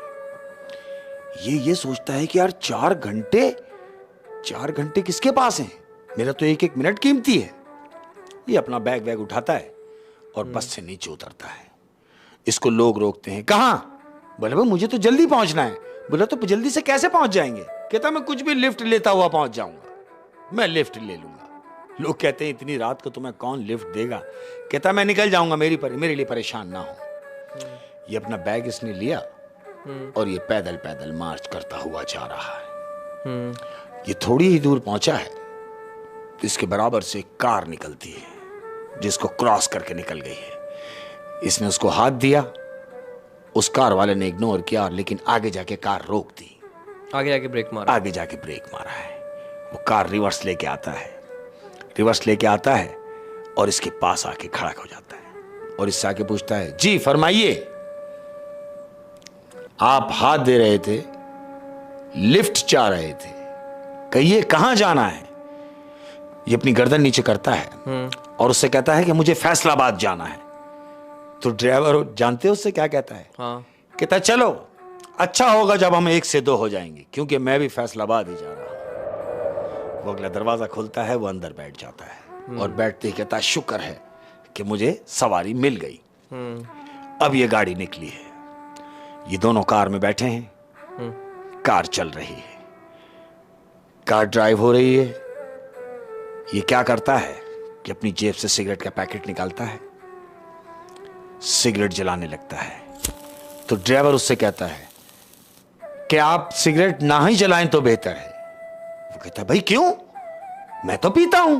ये सोचता है कि यार 4 घंटे किसके पास हैं? मेरा तो 1-1 मिनट कीमती है। ये अपना बैग वैग उठाता है और बस से नीचे उतरता है। इसको लोग रोकते हैं, कहां? बोले भाई मुझे तो जल्दी पहुंचना है। बोला तो जल्दी से कैसे पहुंच जाएंगे? कहता मैं कुछ भी लिफ्ट लेता हुआ पहुंच जाऊंगा, मैं लिफ्ट ले लूंगा। लोग कहते हैं इतनी रात को तुम्हें कौन लिफ्ट देगा? कहता मैं निकल जाऊंगा, मेरे लिए परेशान ना हो। ये अपना बैग इसने लिया और ये पैदल पैदल मार्च करता हुआ जा रहा है। ये थोड़ी ही दूर पहुंचा है तो इसके बराबर से एक कार निकलती है जिसको क्रॉस करके निकल गई है। इसने उसको हाथ दिया, उस कार वाले ने इग्नोर किया, लेकिन आगे जाके कार रोक दी। आगे जाके ब्रेक मारा है। वो कार रिवर्स लेके आता है और इसके पास आके खड़ा हो जाता है और इससे आके पूछता है, जी फरमाइए, आप हाथ दे रहे थे, लिफ्ट चाह रहे थे, कहिए कहां जाना है? ये अपनी गर्दन नीचे करता है और उससे कहता है कि मुझे फैसलाबाद जाना है। तो ड्राइवर जानते हो उससे क्या कहता है? हाँ। कहता है चलो अच्छा होगा जब हम 1 से 2 हो जाएंगे, क्योंकि मैं भी फैसलाबाद ही जा रहा हूं। वो अगला दरवाजा खुलता है, वो अंदर बैठ जाता है और बैठते ही कहता है शुक्र है कि मुझे सवारी मिल गई। अब ये गाड़ी निकली है, ये दोनों कार में बैठे हैं, कार चल रही है, कार ड्राइव हो रही है। ये क्या करता है कि अपनी जेब से सिगरेट का पैकेट निकालता है, सिगरेट जलाने लगता है। तो ड्राइवर उससे कहता है कि आप सिगरेट ना ही जलाएं तो बेहतर है। वो कहता है भाई क्यों? मैं तो पीता हूं।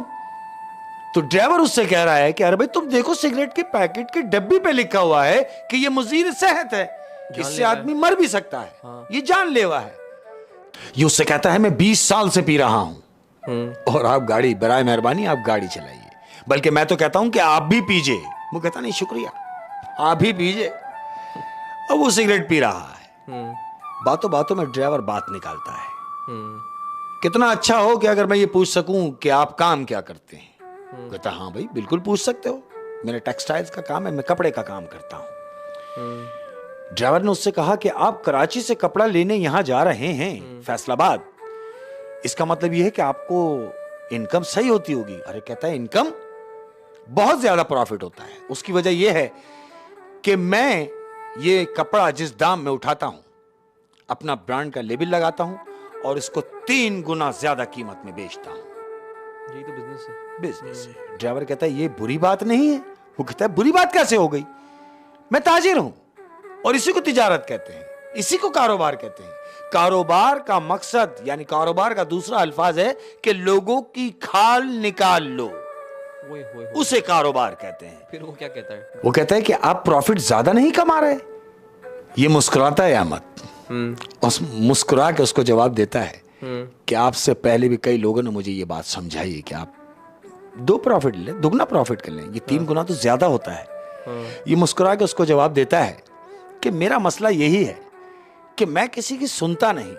तो ड्राइवर उससे कह रहा है कि अरे भाई तुम देखो सिगरेट के पैकेट की डब्बी पे लिखा हुआ है कि ये मुजीर सेहत है, इससे आदमी मर भी सकता है। हाँ। ये जानलेवा है। ये उससे कहता है मैं 20 साल से पी रहा हूं और आप गाड़ी, बराए मेहरबानी आप गाड़ी चलाइए, बल्कि मैं तो कहता हूं कि आप भी पीजिए। वो कहता नहीं शुक्रिया, आप भी पीजिए। अब वो सिगरेट पी रहा है। बातों बातों में ड्राइवर बात निकालता है, कितना अच्छा हो कि अगर मैं ये पूछ सकूं कि आप काम क्या करते हैं। कहता हाँ भाई बिल्कुल पूछ सकते हो, मेरा टेक्सटाइल्स का काम है, मैं कपड़े का काम करता हूं। ड्राइवर ने उससे कहा कि आप कराची से कपड़ा लेने यहां जा रहे हैं फैसलाबाद, इसका मतलब यह है कि आपको इनकम सही होती होगी। अरे कहता है इनकम बहुत ज्यादा प्रॉफिट होता है। उसकी वजह यह है कि मैं ये कपड़ा जिस दाम में उठाता हूं, अपना ब्रांड का लेबल लगाता हूं और इसको 3 गुना ज्यादा कीमत में बेचता हूं। यही तो बिजनेस है। ड्राइवर कहता है ये बुरी बात नहीं है। वो कहता है बुरी बात कैसे हो गई? मैं ताजिर हूं और इसी को तिजारत कहते हैं, इसी को कारोबार कहते हैं। कारोबार का मकसद यानी कारोबार का दूसरा अल्फाज है कि लोगों की खाल निकाल लो, उसे कारोबार कहते हैं। फिर वो क्या कहता है? वो कहता है कि आप प्रॉफिट ज्यादा नहीं कमा रहे। ये मुस्कुराता है अहमद और मुस्कुरा के उसको जवाब देता है कि आपसे पहले भी कई लोगों ने मुझे ये बात समझाई है कि आप 2 प्रॉफिट ले, दुगना प्रॉफिट कर लें, ये 3 गुना तो ज्यादा होता है। ये मुस्कुरा के उसको जवाब देता है कि मेरा मसला यही है कि मैं किसी की सुनता नहीं,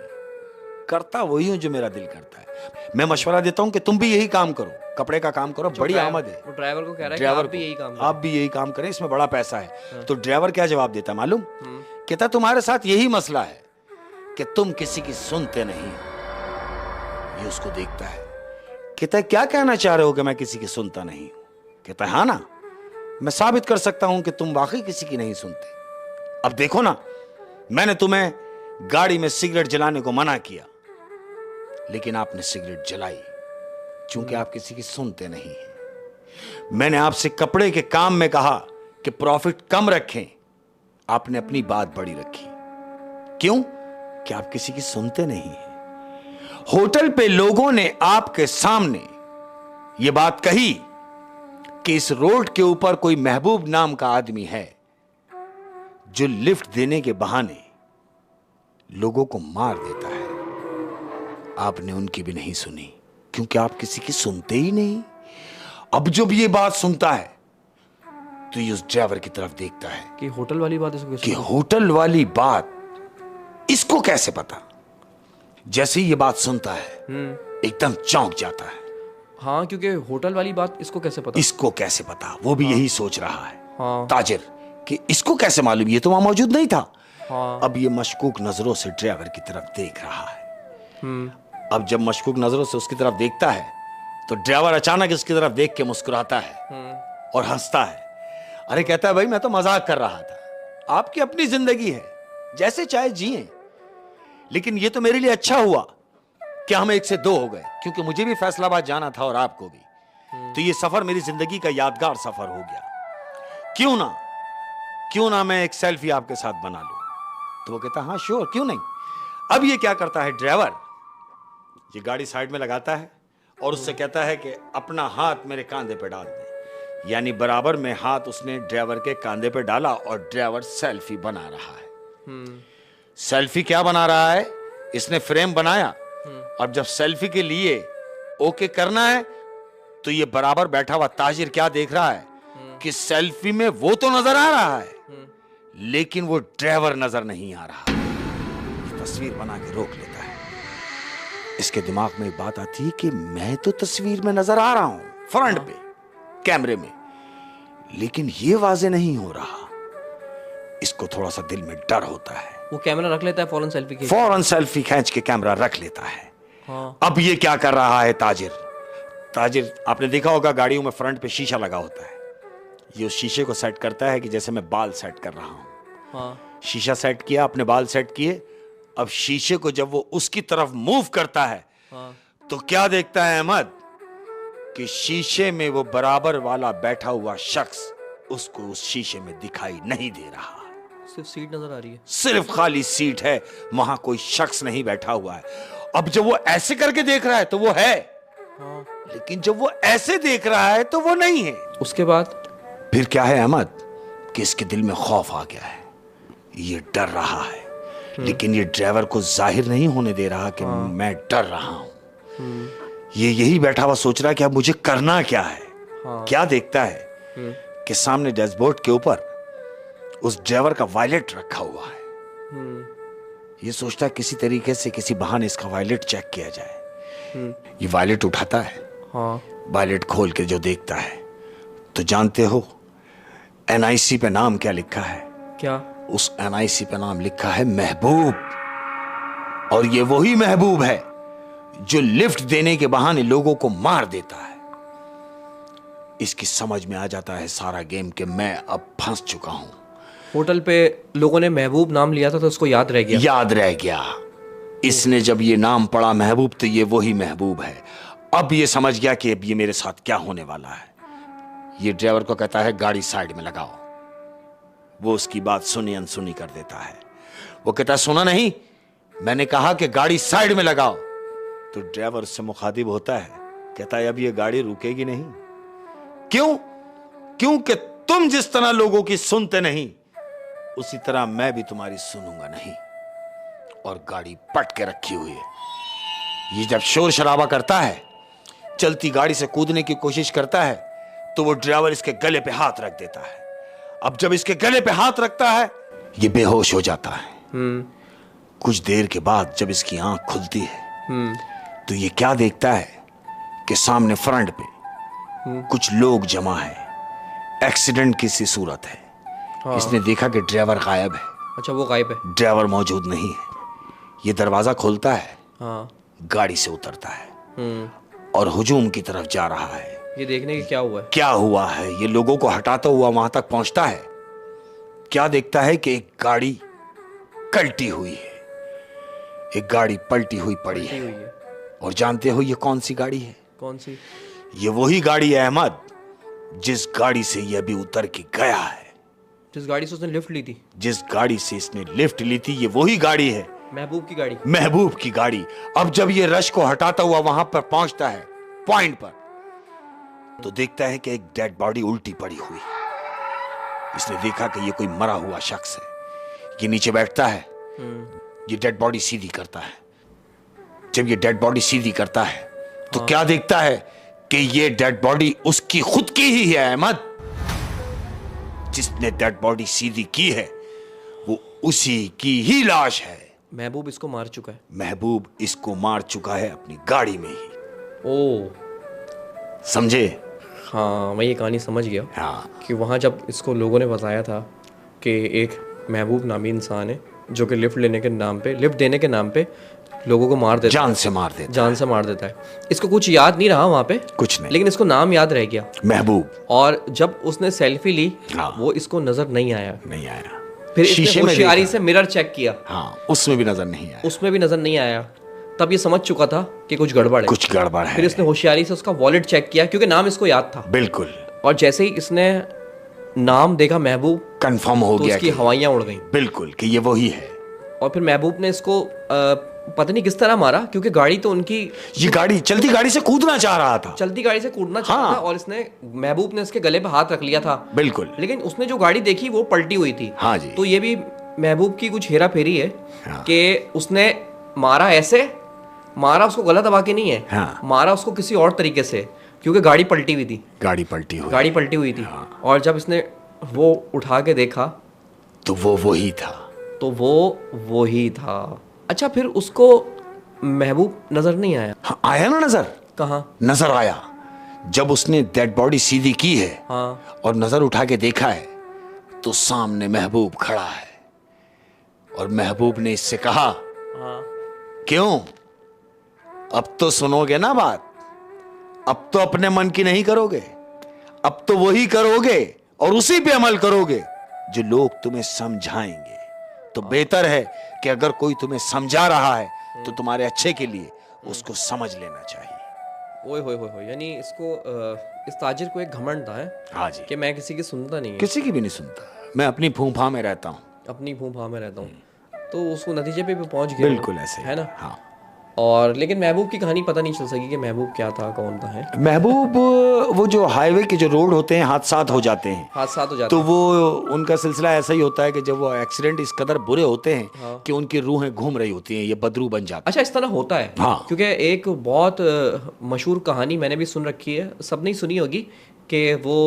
करता वही हूं जो मेरा दिल करता है। मैं मशवरा देता हूं कि तुम भी यही काम करो, कपड़े का काम करो, बड़ी आमद है। वो ड्राइवर को कह रहा है कि आप भी यही काम करें, इसमें बड़ा पैसा है। तो ड्राइवर क्या जवाब देता मालूम? कहता तुम्हारे साथ यही मसला है कि तुम किसी की सुनते नहीं। ये उसको देखता है, कहता है क्या कहना चाह रहे हो कि मैं किसी की सुनता नहीं? कहता है हाँ ना, मैं साबित कर सकता हूं कि तुम वाकई किसी की नहीं सुनते। अब देखो ना, मैंने तुम्हें गाड़ी में सिगरेट जलाने को मना किया, लेकिन आपने सिगरेट जलाई क्योंकि आप किसी की सुनते नहीं हैं। मैंने आपसे कपड़े के काम में कहा कि प्रॉफिट कम रखें, आपने अपनी बात बड़ी रखी। क्यों? कि आप किसी की सुनते नहीं हैं। होटल पे लोगों ने आपके सामने यह बात कही कि इस रोड के ऊपर कोई महबूब नाम का आदमी है जो लिफ्ट देने के बहाने लोगों को मार देता है। आपने उनकी भी नहीं सुनी क्योंकि आप किसी की सुनते ही नहीं। अब जब ये बात सुनता है तो ये उस ड्राइवर की तरफ देखता है कि होटल वाली बात इसको कैसे पता। जैसे ही ये बात सुनता है एकदम चौंक जाता है हाँ, क्योंकि होटल वाली बात इसको कैसे पता? इसको कैसे पता, वो भी यही सोच रहा है हाँ। ताजिर कि इसको कैसे मालूम, ये तो वहां मौजूद नहीं था। हाँ। अब ये मशकूक नजरों से ड्राइवर की तरफ देख रहा है। अब जब मशकूक नजरों से उसकी तरफ देखता है तो ड्राइवर अचानक इसकी तरफ देख के मुस्कुराता है और हंसता है। अरे कहता है भाई मैं तो मजाक कर रहा था, आपकी अपनी जिंदगी है, जैसे चाहे जिए, लेकिन ये तो मेरे लिए अच्छा हुआ कि हम 1 से 2 हो गए, क्योंकि मुझे भी फैसलाबाद जाना था और आपको भी। तो ये सफर मेरी जिंदगी का यादगार सफर हो गया। क्यों ना मैं एक सेल्फी आपके साथ बना लूं। तो वो कहता हाँ श्योर, क्यों नहीं। अब ये क्या करता है ड्राइवर, ये गाड़ी साइड में लगाता है और उससे कहता है कि अपना हाथ मेरे कांधे पे डाल दे। यानी बराबर में हाथ उसने ड्राइवर के कांधे पे डाला और ड्राइवर सेल्फी बना रहा है। सेल्फी क्या बना रहा है, इसने फ्रेम बनाया। अब जब सेल्फी के लिए ओके करना है तो ये बराबर बैठा हुआ ताजिर क्या देख रहा है कि सेल्फी में वो तो नजर आ रहा है लेकिन वो ड्राइवर नजर नहीं आ रहा। ये तस्वीर बना के रोक लेता है। इसके दिमाग में एक बात आती है कि मैं तो तस्वीर में नजर आ रहा हूं फ्रंट पे कैमरे में, लेकिन ये वाजे नहीं हो रहा। इसको थोड़ा सा दिल में डर होता है। वो कैमरा रख लेता है, फौरन सेल्फी खींच के कैमरा रख लेता है। हाँ। अब ये क्या कर रहा है ताजिर आपने देखा होगा गाड़ियों में फ्रंट पे शीशा लगा होता है। ये उस शीशे को सेट करता है कि जैसे मैं बाल सेट कर रहा हूं। हाँ। शीशा सेट किया, अपने बाल सेट किए। अब शीशे को जब वो उसकी तरफ मूव करता है तो क्या देखता है अहमद कि शीशे में वो बराबर वाला बैठा हुआ शख्स उसको उस शीशे में दिखाई नहीं दे रहा। सिर्फ सीट नजर आ रही है, सिर्फ खाली सीट है, वहां कोई शख्स नहीं बैठा हुआ है। अब जब वो ऐसे करके देख रहा है तो वो है, लेकिन जब वो ऐसे देख रहा है तो वो नहीं है। उसके बाद फिर क्या है अहमद कि इसके दिल में खौफ आ गया है। ये डर रहा है लेकिन ये ड्राइवर को जाहिर नहीं होने दे रहा कि मैं डर रहा हूं। ये यही बैठा हुआ सोच रहा है कि अब मुझे करना क्या है। क्या देखता है कि सामने डैशबोर्ड के ऊपर उस ड्राइवर का वॉलेट रखा हुआ है। ये सोचता है किसी तरीके से, किसी बहाने इसका वॉलेट चेक किया जाए। ये वॉलेट उठाता है। वॉलेट खोल के जो देखता है तो जानते हो एनआईसी पे नाम क्या लिखा है? क्या? उस एनआईसी पे नाम लिखा है महबूब। और ये वही महबूब है जो लिफ्ट देने के बहाने लोगों को मार देता है। इसकी समझ में आ जाता है सारा गेम कि मैं अब फंस चुका हूं। होटल पे लोगों ने महबूब नाम लिया था तो उसको याद रह गया। इसने जब ये नाम पढ़ा महबूब तो ये वही महबूब है। अब ये समझ गया कि अब ये मेरे साथ क्या होने वाला है। ये ड्राइवर को कहता है गाड़ी साइड में लगाओ। वो उसकी बात सुनी अनसुनी कर देता है। वो कहता है सुना नहीं, मैंने कहा कि गाड़ी साइड में लगाओ। तो ड्राइवर उससे मुखातिब होता है, कहता है अब ये गाड़ी रुकेगी नहीं। क्योंकि तुम जिस तरह लोगों की सुनते नहीं उसी तरह मैं भी तुम्हारी सुनूंगा नहीं। और गाड़ी पट के रखी हुई है। ये जब शोर शराबा करता है, चलती गाड़ी से कूदने की कोशिश करता है तो वो ड्राइवर इसके गले पे हाथ रख देता है। अब जब इसके गले पे हाथ रखता है ये बेहोश हो जाता है। कुछ देर के बाद जब इसकी आंख खुलती है तो ये क्या देखता है कि सामने फ्रंट पे कुछ लोग जमा है। एक्सीडेंट की सी सूरत है। इसने देखा कि ड्राइवर गायब है। अच्छा, वो गायब है, ड्राइवर मौजूद नहीं है। ये दरवाजा खोलता है, गाड़ी से उतरता है और हुजूम की तरफ जा रहा है। ये देखने की क्या हुआ है। ये लोगों को हटाता हुआ वहां तक पहुंचता है। क्या देखता है कि एक गाड़ी कल्टी हुई है। एक गाड़ी पलटी हुई पड़ी है। और जानते हो ये कौन सी गाड़ी है? कौन सी? ये वही गाड़ी है अहमद जिस गाड़ी से ये अभी उतर के गया है। जिस गाड़ी से उसने लिफ्ट ली थी? जिस गाड़ी से इसने लिफ्ट ली थी ये वही गाड़ी है। महबूब की गाड़ी। अब जब ये रश को हटाता हुआ वहां पर पहुंचता है पॉइंट पर तो देखता है कि एक डेड बॉडी उल्टी पड़ी हुई है। इसने देखा कि ये कोई मरा हुआ शख्स है। ये नीचे बैठता है। ये डेड बॉडी सीधी करता है। जब ये डेड बॉडी सीधी करता है तो क्या देखता है कि ये डेड बॉडी उसकी खुद की ही है अहमद। जिसने डेड बॉडी सीधी की है वो उसी की ही लाश है। महबूब इसको मार चुका है। महबूब इसको मार चुका है अपनी गाड़ी में ही। समझे? हाँ, मैं ये कहानी समझ गया। हाँ, कि वहाँ जब इसको लोगों ने बताया था कि एक महबूब नामी इंसान है जो कि लिफ्ट देने के नाम पे लोगों को मार देता जान है, से मार देता है। इसको कुछ याद नहीं रहा वहाँ पे, कुछ नहीं, लेकिन इसको नाम याद रह गया, महबूब। और जब उसने सेल्फी ली, हाँ, वो इसको नजर नहीं आया। फिर इसने होशियारी से मिरर चेक किया, हाँ, उसमें भी नजर नहीं आया। तब ये समझ चुका था कि कुछ गड़बड़ है। फिर इसने होशियारी से उसका वॉलेट चेक किया, क्योंकि नाम इसको याद था। बिल्कुल। और जैसे ही इसने नाम देखा महबूब, कंफर्म हो गया, उसकी हवाइयां उड़ गईं। बिल्कुल कि ये वही है। और फिर महबूब ने इसको पता नहीं किस तरह मारा, क्योंकि गाड़ी तो उनकी, ये चलती गाड़ी से कूदना चाह रहा था, हाँ। और इसने महबूब ने इसके गले पे हाथ रख लिया था। बिल्कुल। लेकिन उसने जो गाड़ी देखी वो पलटी हुई थी। हाँ जी। तो ये भी महबूब की कुछ हेरा फेरी है, हाँ। कि उसने मारा उसको गला दबा के नहीं है, हाँ। मारा उसको किसी और तरीके से, क्योंकि गाड़ी पलटी हुई थी। गाड़ी पलटी हुई थी, हाँ। और जब इसने वो उठा के देखा तो वो वही था। अच्छा, फिर उसको महबूब नजर नहीं आया? हाँ, आया ना नजर। कहाँ नजर आया? जब उसने डेड बॉडी सीधी की है, हाँ। और नजर उठा के देखा है, तो सामने महबूब खड़ा है, और महबूब ने इससे कहा, हाँ। क्यों, अब तो सुनोगे ना बात? अब तो अपने मन की नहीं करोगे, अब तो वही करोगे और उसी पे अमल करोगे जो लोग तुम्हें समझाएंगे। तो बेहतर है कि अगर कोई तुम्हें समझा रहा है तो तुम्हारे अच्छे के लिए उसको समझ लेना चाहिए। ओए होए होए, यानी इसको इस ताजिर को एक घमंड था, है? हाँ जी, कि मैं किसी की सुनता नहीं है, किसी की भी नहीं सुनता, मैं अपनी फूंफा में रहता हूँ, तो उसको नतीजे पे भी पहुंच गया। बिल्कुल ऐसे, है ना? हाँ। और लेकिन महबूब की कहानी पता नहीं चल सकी कि महबूब क्या था, कौन था, है? महबूब वो जो हाईवे के जो रोड होते हैं, हादसात हो जाते हैं, तो वो उनका सिलसिला ऐसा ही होता है कि जब वो एक्सीडेंट इस कदर बुरे होते हैं, हाँ। कि उनकी रूहें घूम रही होती हैं, ये बदरू बन जाते हैं। अच्छा, इस तरह होता है, हाँ। क्योंकि एक बहुत मशहूर कहानी मैंने भी सुन रखी है, सबने सुनी होगी, कि वो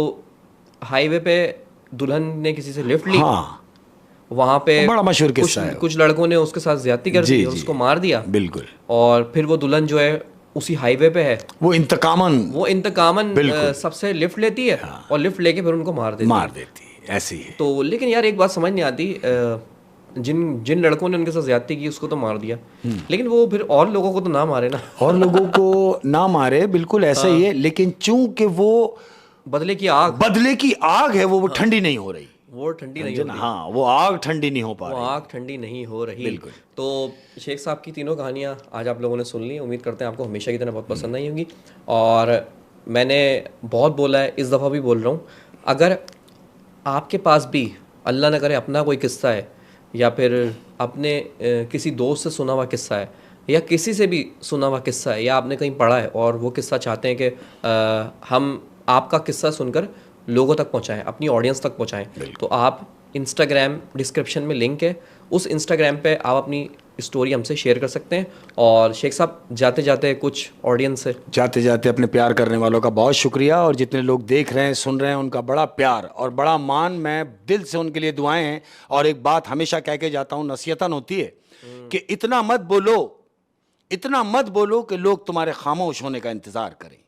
हाईवे पे दुल्हन ने किसी से लिफ्ट ली, हाँ। वहां पे बड़ा मशहूर किस्सा है, कुछ लड़कों ने उसके साथ ज्यादती कर दी और उसको मार दिया। बिल्कुल। और फिर वो दुल्हन जो है उसी हाईवे पे है, वो इंतकामन सबसे लिफ्ट लेती है, हाँ। और लिफ्ट लेके फिर उनको मार देती है। ऐसी है। तो लेकिन यार एक बात समझ नहीं आती, जिन लड़कों ने उनके साथ ज्यादती की उसको तो मार दिया, लेकिन वो फिर और लोगों को तो ना मारे ना, और लोगों को ना मारे, बिल्कुल ऐसा ही है। लेकिन चूंकि वो बदले की आग है, वो ठंडी नहीं हो रही, वो ठंडी नहीं हो रही, हाँ, वो आग ठंडी नहीं हो रही, बिल्कुल। तो शेख साहब की तीनों कहानियाँ आज आप लोगों ने सुन ली, उम्मीद करते हैं आपको हमेशा की तरह बहुत पसंद आई होंगी। और मैंने बहुत बोला है, इस दफ़ा भी बोल रहा हूँ, अगर आपके पास भी अल्लाह न करे अपना कोई किस्सा है, या फिर अपने किसी दोस्त से सुना हुआ किस्सा है, या किसी से भी सुना हुआ किस्सा है, या आपने कहीं पढ़ा है और वो किस्सा चाहते हैं कि हम आपका किस्सा सुनकर लोगों तक पहुंचाएं, अपनी ऑडियंस तक पहुंचाएं, तो आप इंस्टाग्राम डिस्क्रिप्शन में लिंक है, उस इंस्टाग्राम पे आप अपनी स्टोरी हमसे शेयर कर सकते हैं। और शेख साहब जाते जाते कुछ ऑडियंस से अपने प्यार करने वालों का बहुत शुक्रिया, और जितने लोग देख रहे हैं, सुन रहे हैं, उनका बड़ा प्यार और बड़ा मान, मैं दिल से उनके लिए दुआएं हैं। और एक बात हमेशा कह के जाता हूँ, नसीहतन होती है कि इतना मत बोलो कि लोग तुम्हारे खामोश होने का इंतजार करें,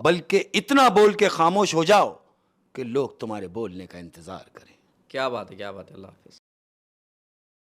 बल्कि इतना बोल के खामोश हो जाओ कि लोग तुम्हारे बोलने का इंतजार करें। क्या बात है, अल्लाह हाफिज़।